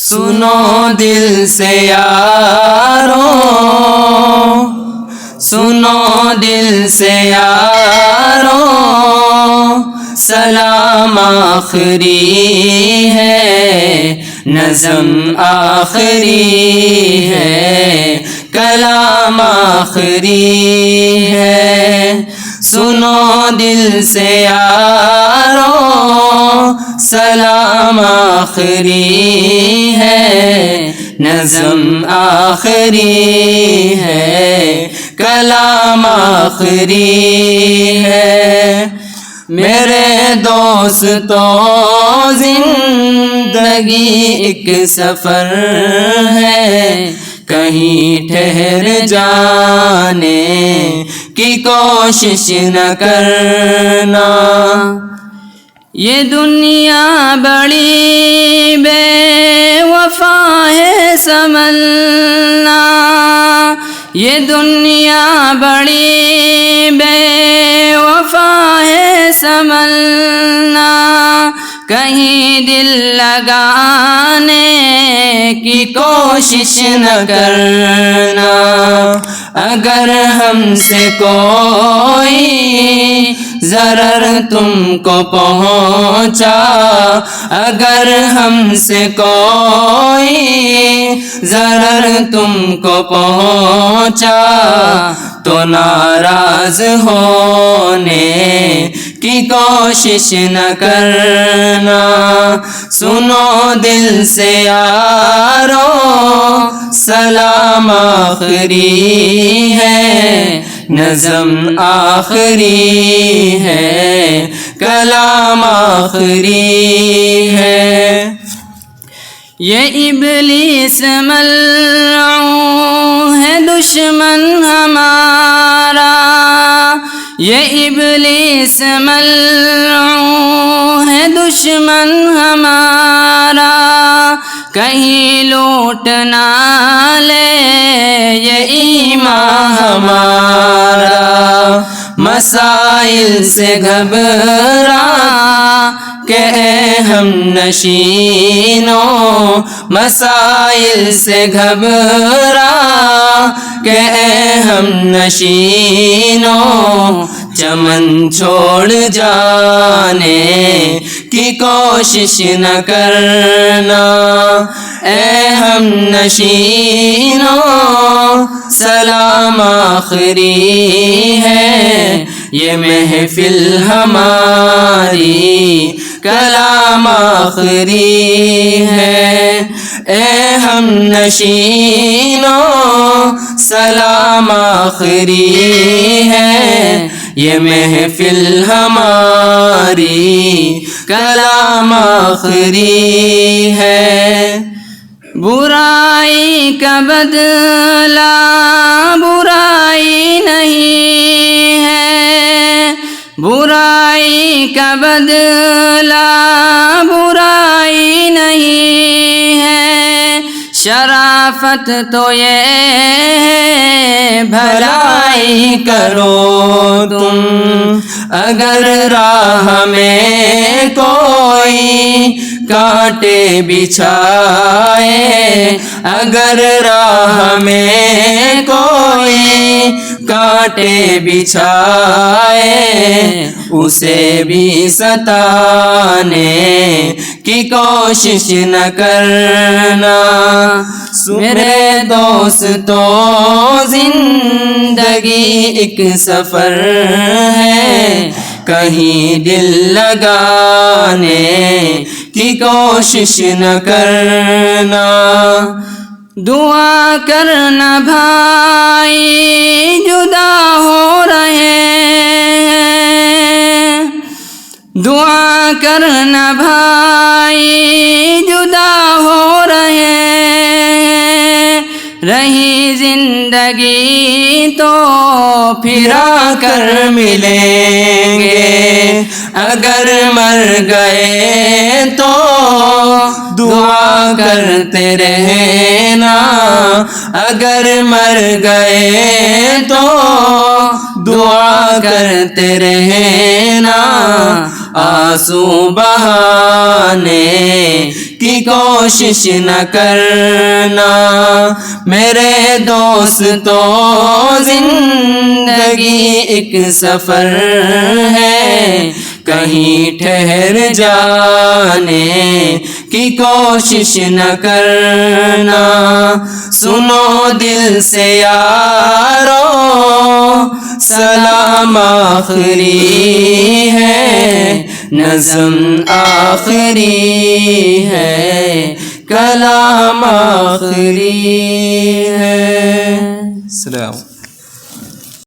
سنو دل سے یارو، سنو دل سے یارو، سلام آخری ہے، نظم آخری ہے، کلام آخری ہے۔ سنو دل سے یارو، سلام آخری ہے، نظم آخری ہے، کلام آخری ہے۔ میرے دوستو زندگی ایک سفر ہے، کہیں ٹھہر جانے کی کوشش نہ کرنا۔ یہ دنیا بڑی بے وفا ہے سنبھلنا، یہ دنیا بڑی بے وفا ہے سنبھلنا، کہیں دل لگانے کی کوشش نہ کرنا۔ اگر ہم سے کوئی ضرر تم کو پہنچا، اگر ہم سے کوئی ضرر تم کو پہنچا، تو ناراض ہونے کی کوشش نہ کرنا۔ سنو دل سے یارو، سلام آخری ہے، نظم آخری ہے، کلام آخری ہے۔ یہ ابلیس ملعون ہے دشمن ہمارا، یہ ابلیس ملعون ہے دشمن ہمارا، کہیں لوٹ نہ لے یہ ایمان ہمارا۔ مسائل سے گھبرا کہ اے ہم نشینوں، مسائل سے گھبرا کہ اے ہم نشینوں، چمن چھوڑ جانے کی کوشش نہ کرنا۔ اے ہم نشینوں، سلام آخری ہے، یہ محفل ہماری، کلام آخری ہے۔ اے ہم نشینوں، سلام آخری ہے، یہ محفل ہماری، کلام آخری ہے۔ برائی کا بدلہ برائی نہیں ہے، برائی کا بدلہ برائی نہیں ہے، شرافت تو یہ ہے بھلائی کرو تم۔ اگر راہ میں کوئی کانٹے بچھائے، اگر راہ میں کوئی کانٹے بچھائے، اسے بھی ستانے کی کوشش نہ کرنا۔ میرے دوستو زندگی ایک سفر ہے، کہیں دل لگانے کی کوشش نہ کرنا۔ دعا کرنا بھائی جدا ہو رہے ہیں، دعا کرنا بھائی جدا ہو رہے ہیں، رہی زندگی تو پھرا کر ملیں گے، اگر مر گئے تو دعا کرتے رہنا، اگر مر گئے تو دعا کرتے رہنا، آنسو بہانے کی کوشش نہ کرنا میرے دوستو، زندگی ایک سفر ہے، کہیں ٹھہر جانے کی کوشش نہ کرنا۔ سنو دل سے یارو، سلام آخری ہے، نظم آخری ہے، کلام آخری ہے۔ سلام۔